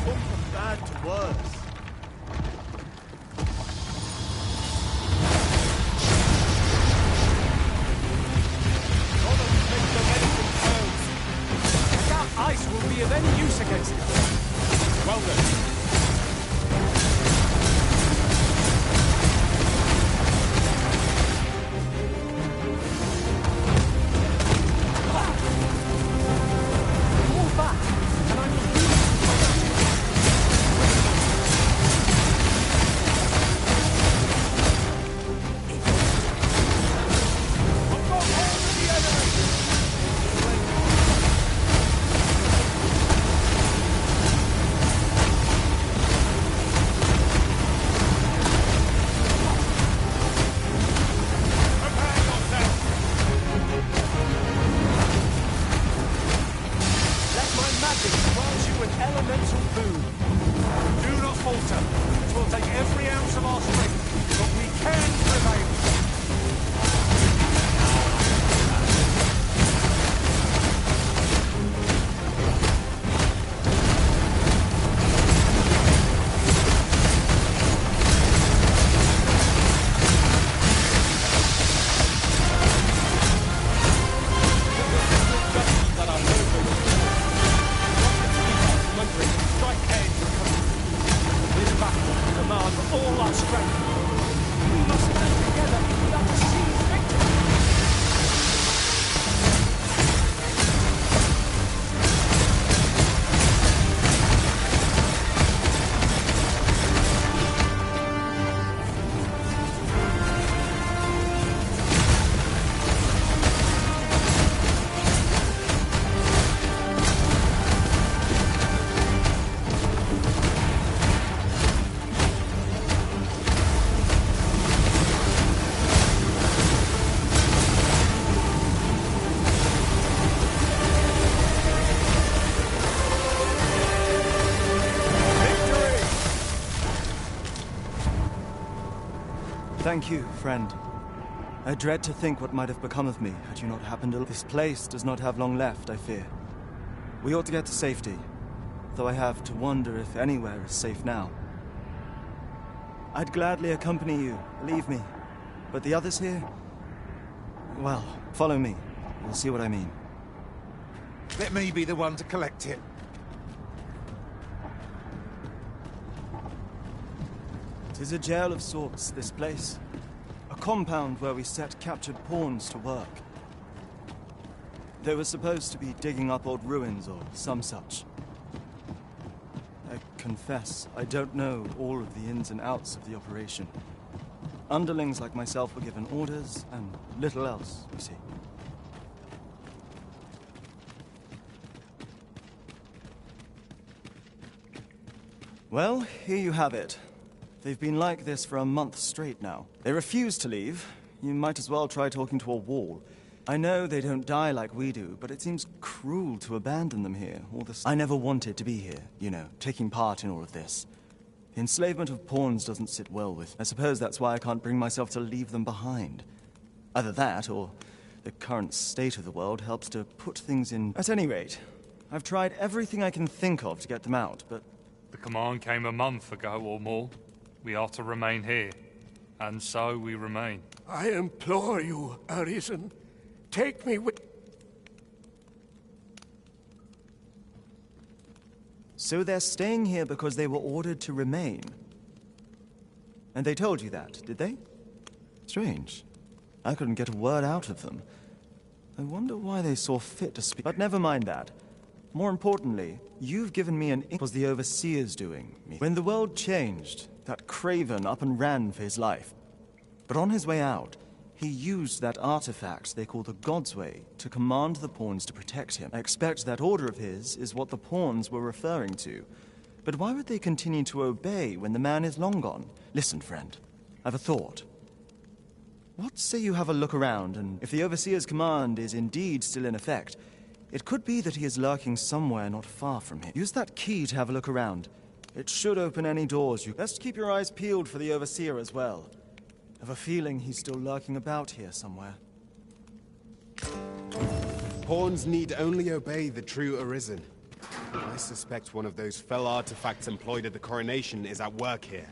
gone from bad to worse. Ice will be of any use against it. Well then. Thank you, friend. I dread to think what might have become of me had you not happened to... This place does not have long left, I fear. We ought to get to safety, though I have to wonder if anywhere is safe now. I'd gladly accompany you, believe me. But the others here... Well, follow me. You'll see what I mean. Let me be the one to collect it. Tis a jail of sorts, this place. A compound where we set captured pawns to work. They were supposed to be digging up old ruins or some such. I confess, I don't know all of the ins and outs of the operation. Underlings like myself were given orders, and little else, you see. Well, here you have it. They've been like this for a month straight now. They refuse to leave. You might as well try talking to a wall. I know they don't die like we do, but it seems cruel to abandon them here. I never wanted to be here, you know, taking part in all of this. The enslavement of pawns doesn't sit well with. I suppose that's why I can't bring myself to leave them behind. Either that, or the current state of the world helps to put things in... At any rate, I've tried everything I can think of to get them out, but... The command came a month ago or more. We are to remain here, and so we remain. I implore you, Arisen. Take me with... So they're staying here because they were ordered to remain? And they told you that, did they? Strange. I couldn't get a word out of them. I wonder why they saw fit to speak. But never mind that. More importantly, you've given me an... It was the Overseer's doing. When the world changed... That craven up and ran for his life. But on his way out, he used that artifact they call the God's Way to command the pawns to protect him. I expect that order of his is what the pawns were referring to. But why would they continue to obey when the man is long gone? Listen, friend, I've a thought. What say you have a look around, and if the Overseer's command is indeed still in effect, it could be that he is lurking somewhere not far from here. Use that key to have a look around. It should open any doors you... Best keep your eyes peeled for the Overseer as well. I have a feeling he's still lurking about here somewhere. Pawns need only obey the true Arisen. I suspect one of those fell artifacts employed at the coronation is at work here.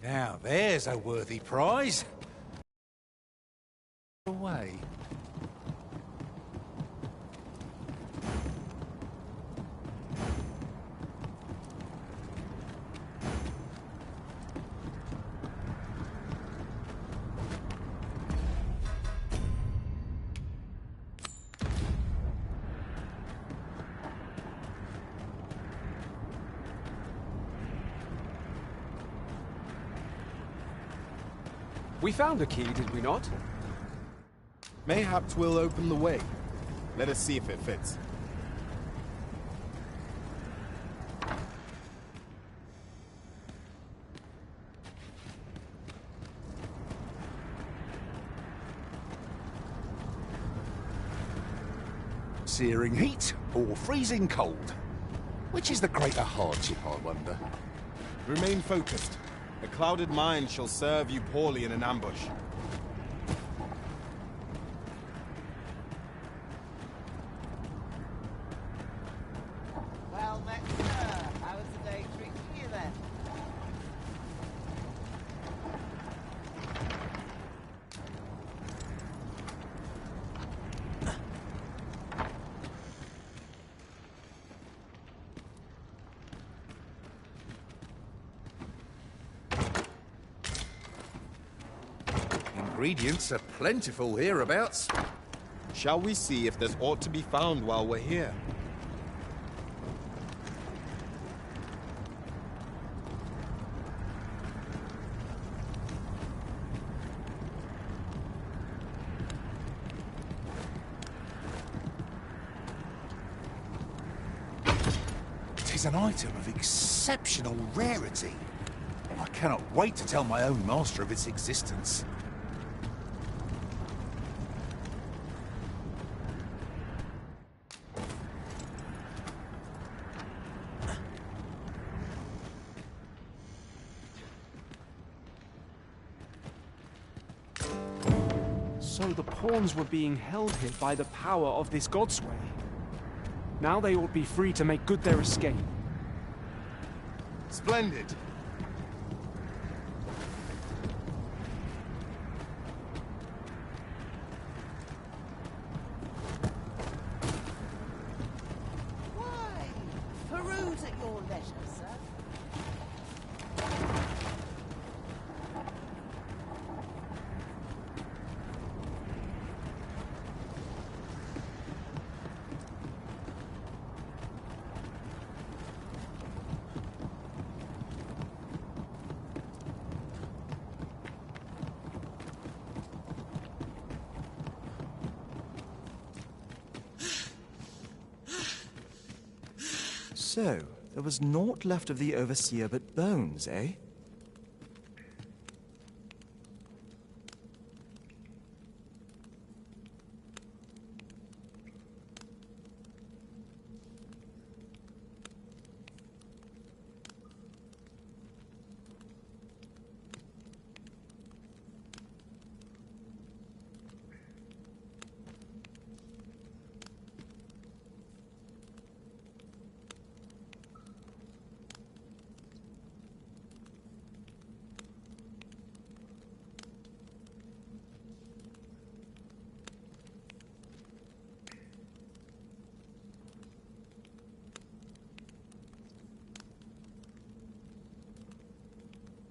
Now, there's a worthy prize. Away. We found a key, did we not? Mayhaps we'll open the way. Let us see if it fits. Searing heat or freezing cold? Which is the greater hardship, I wonder? Remain focused. A clouded mind shall serve you poorly in an ambush. Well met, sir. How was the day treating you then? Ingredients are plentiful hereabouts. Shall we see if there's aught to be found while we're here? It is an item of exceptional rarity. I cannot wait to tell my own master of its existence. So the pawns were being held here by the power of this godsway. Now they ought be free to make good their escape. Splendid! Why? Peruse at your leisure, sir. So, there was naught left of the Overseer but bones, eh?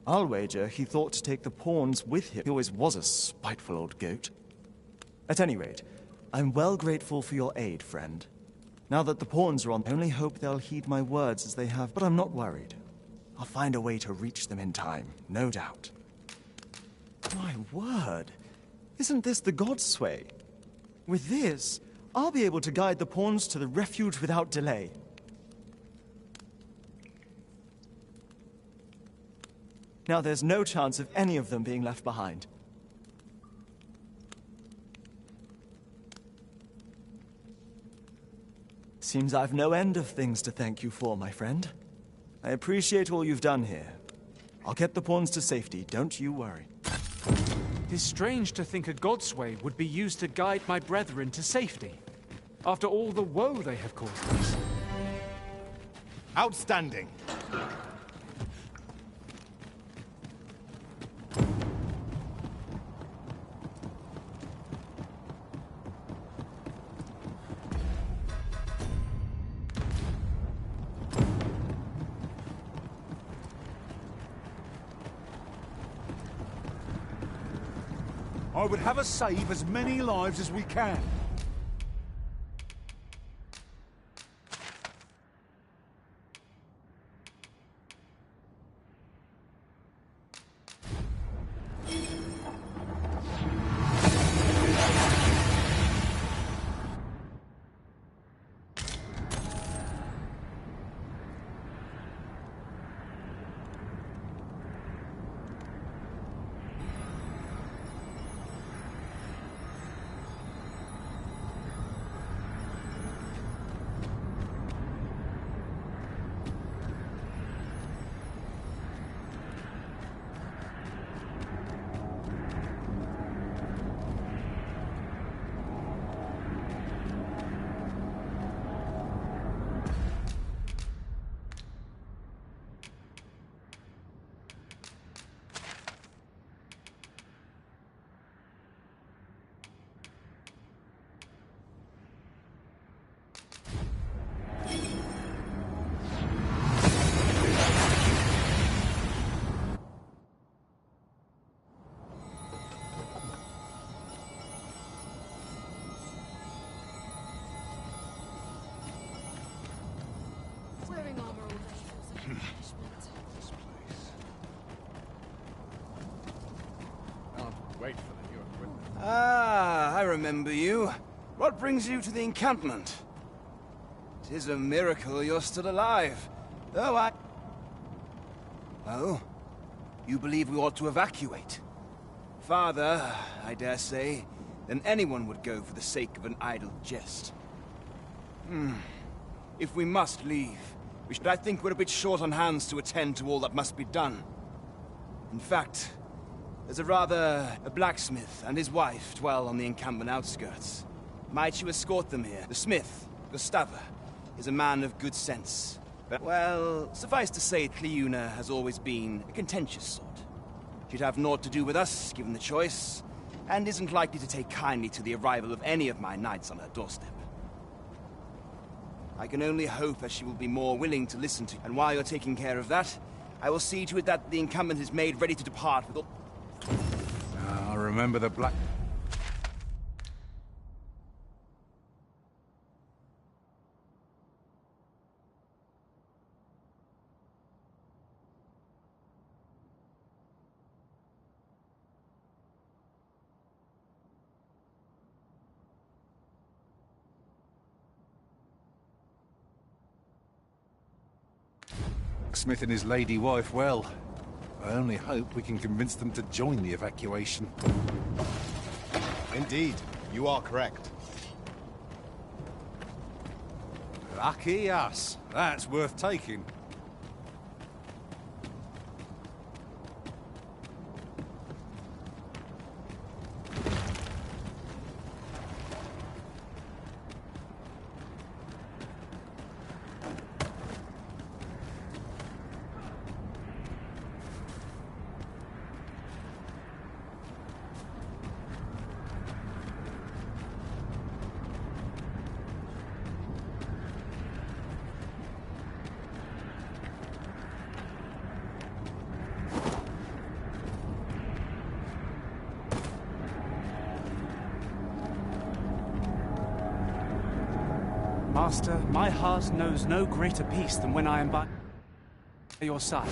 I'll wager he thought to take the pawns with him. He always was a spiteful old goat. At any rate, I'm well grateful for your aid, friend. Now that the pawns are on, I only hope they'll heed my words as they have, but I'm not worried. I'll find a way to reach them in time, no doubt. My word! Isn't this the Godsway? With this, I'll be able to guide the pawns to the refuge without delay. Now there's no chance of any of them being left behind. Seems I've no end of things to thank you for, my friend. I appreciate all you've done here. I'll get the pawns to safety, don't you worry. It is strange to think a Godsway would be used to guide my brethren to safety, after all the woe they have caused us. Outstanding. I would have us save as many lives as we can. Wearing armor all day was a punishment. This place. Can't wait for the new equipment. Ah, I remember you. What brings you to the encampment? 'Tis a miracle you're still alive. Though I... Oh? You believe we ought to evacuate? Farther, I dare say, than anyone would go for the sake of an idle jest. If we must leave, I think we're a bit short on hands to attend to all that must be done. In fact, there's a blacksmith and his wife dwell on the encampment outskirts. Might you escort them here? The smith, Gustava, is a man of good sense. But, well, suffice to say, Cleuna has always been a contentious sort. She'd have naught to do with us, given the choice, and isn't likely to take kindly to the arrival of any of my knights on her doorstep. I can only hope that she will be more willing to listen to you. And while you're taking care of that, I will see to it that the encampment is made ready to depart with all... I remember the black... Smith and his lady wife well. I only hope we can convince them to join the evacuation. Indeed, you are correct. Lucky us. That's worth taking. Master, my heart knows no greater peace than when I am by your side.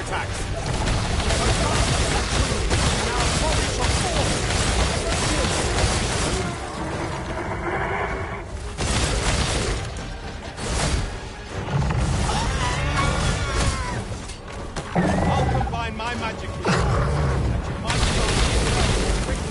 attacks! I'll combine my magic with yours, and you might as well quickly.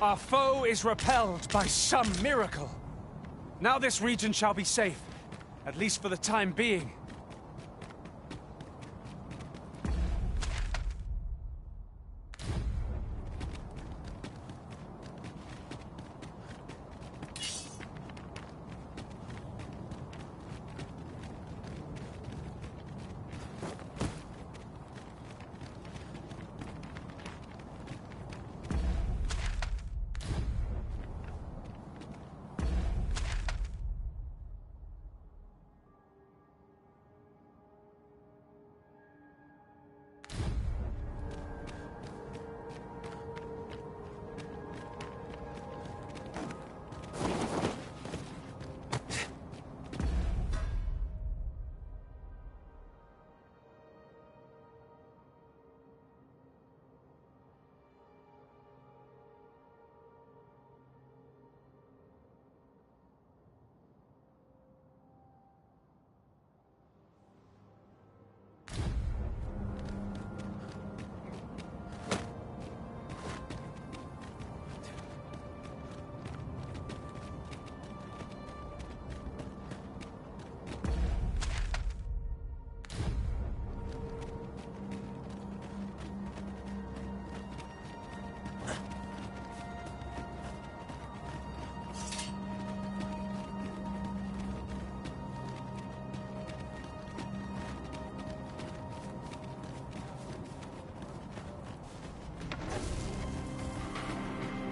Our foe is repelled by some miracle. Now this region shall be safe, at least for the time being.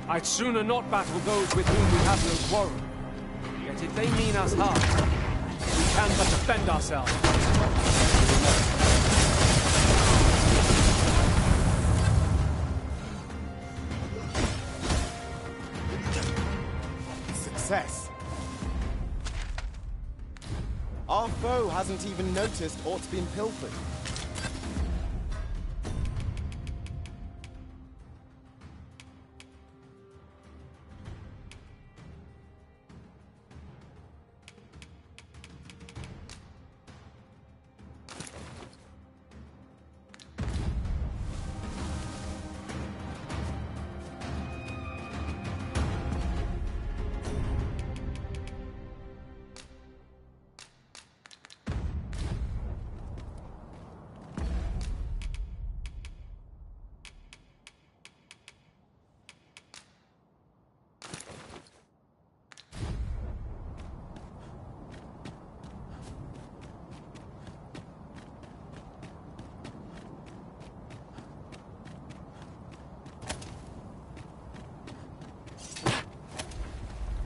I'd sooner not battle those with whom we have no quarrel. Yet if they mean us harm, we can but defend ourselves. Success. Our foe hasn't even noticed aught's been pilfered.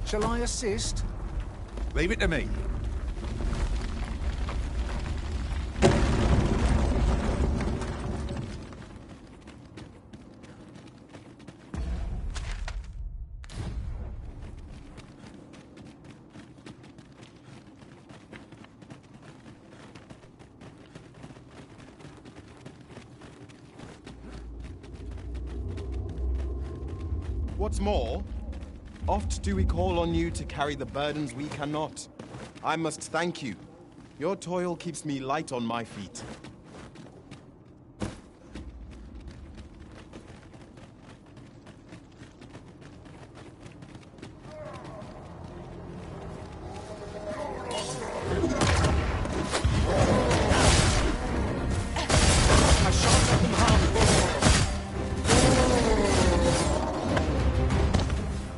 Shall I assist? Leave it to me. What's more, oft do we call on you to carry the burdens we cannot. I must thank you. Your toil keeps me light on my feet.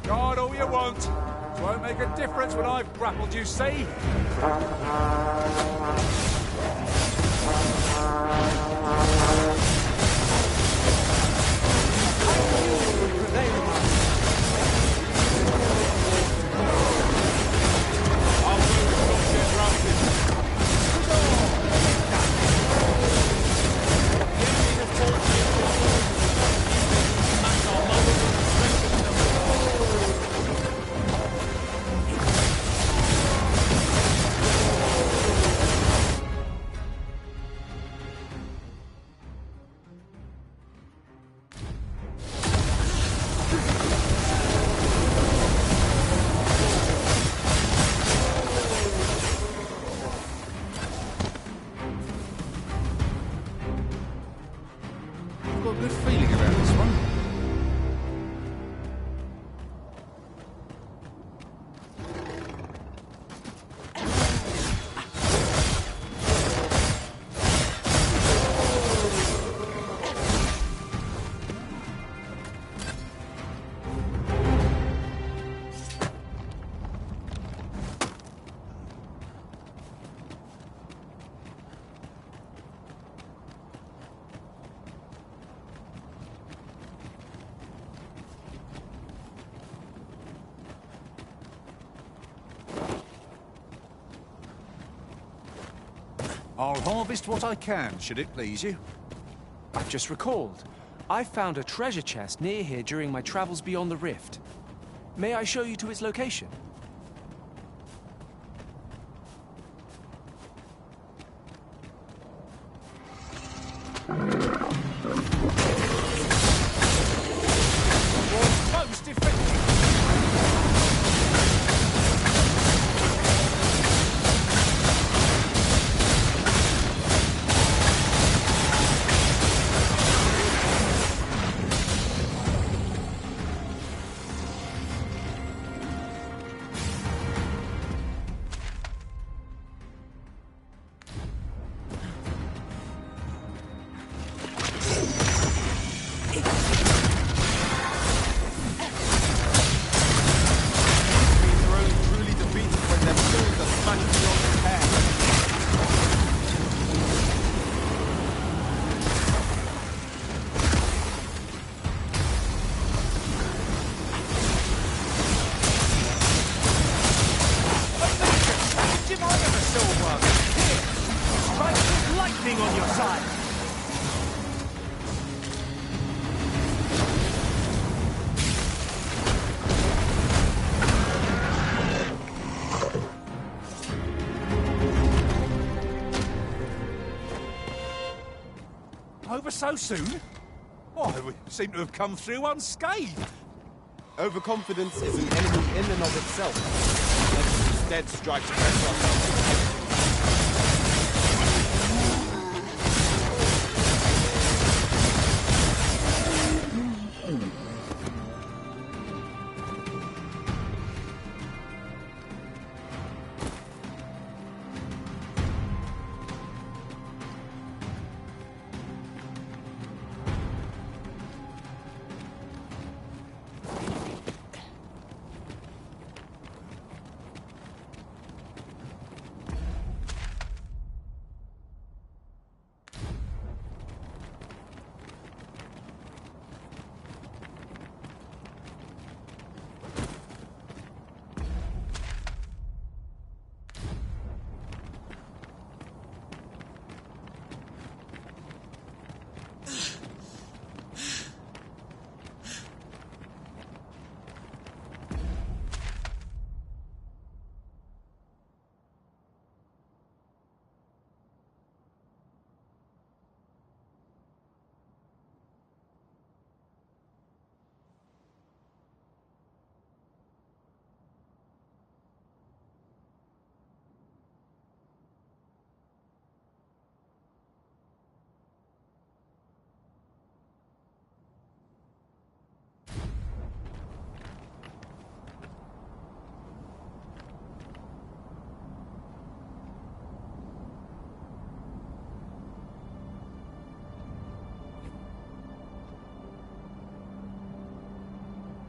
Guard all you want. It won't make a difference when I've grappled you, see? I've got a good feeling about this one. I'll harvest what I can, should it please you. I've just recalled. I found a treasure chest near here during my travels beyond the rift. May I show you to its location? Most effective. Lightning on your side! Over so soon? Why, we seem to have come through unscathed. Overconfidence is an enemy in and of itself. Let's instead strive to press ourselves.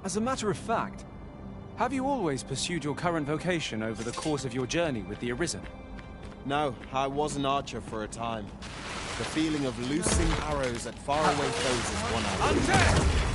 As a matter of fact, have you always pursued your current vocation over the course of your journey with the Arisen? No, I was an archer for a time. The feeling of loosing arrows at faraway foes is one I... Undead!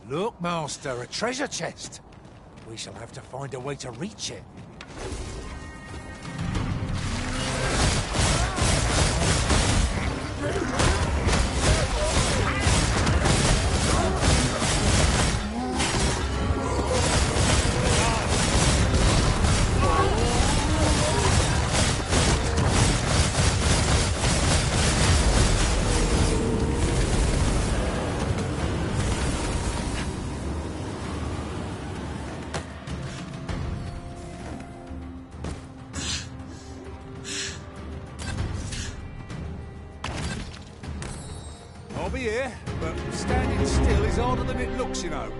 Look, Master, a treasure chest. We shall have to find a way to reach it. I'll be here, but standing still is harder than it looks, you know.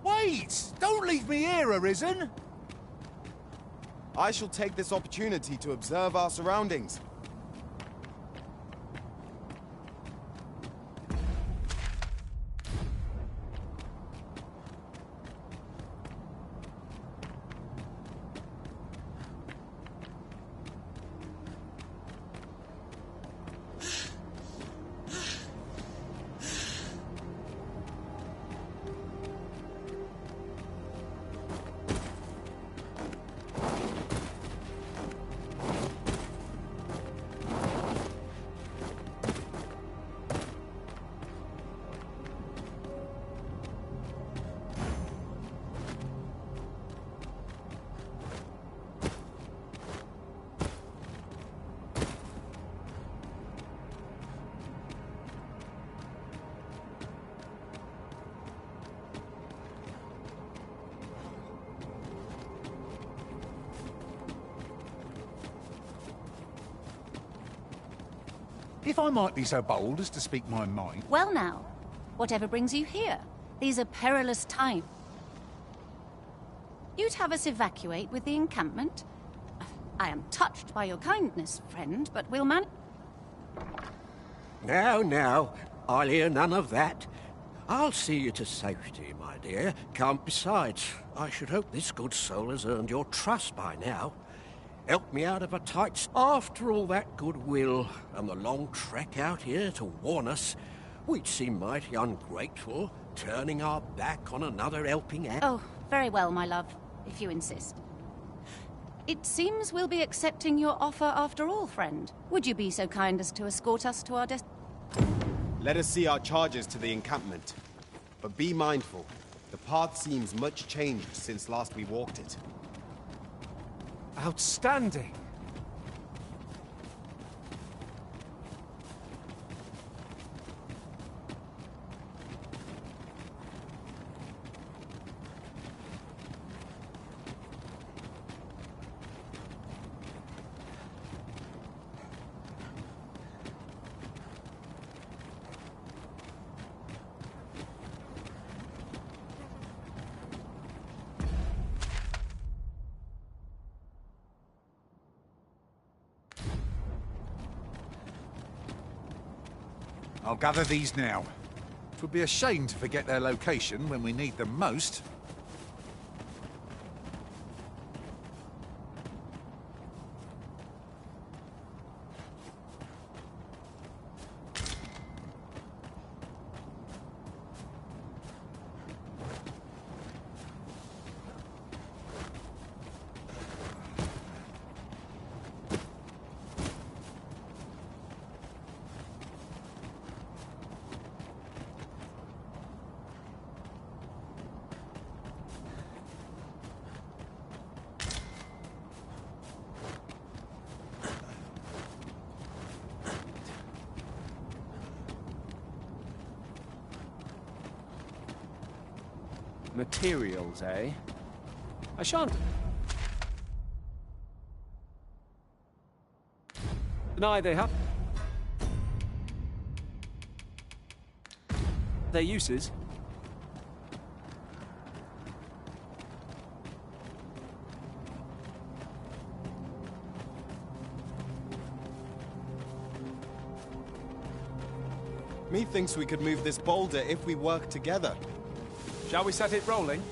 Wait! Don't leave me here, Arisen! I shall take this opportunity to observe our surroundings. If I might be so bold as to speak my mind... Well now, whatever brings you here? These are perilous times. You'd have us evacuate with the encampment? I am touched by your kindness, friend, but we'll manage... Now, I'll hear none of that. I'll see you to safety, my dear. Come, besides, I should hope this good soul has earned your trust by now. Help me out of a tight... After all that goodwill and the long trek out here to warn us, we'd seem mighty ungrateful, turning our back on another helping hand. Oh, very well, my love, if you insist. It seems we'll be accepting your offer after all, friend. Would you be so kind as to escort us to our Let us see our charges to the encampment. But be mindful, the path seems much changed since last we walked it. Outstanding! I'll gather these now. It would be a shame to forget their location when we need them most. Materials, eh? I shan't deny they have their uses. Methinks we could move this boulder if we work together. Shall we set it rolling?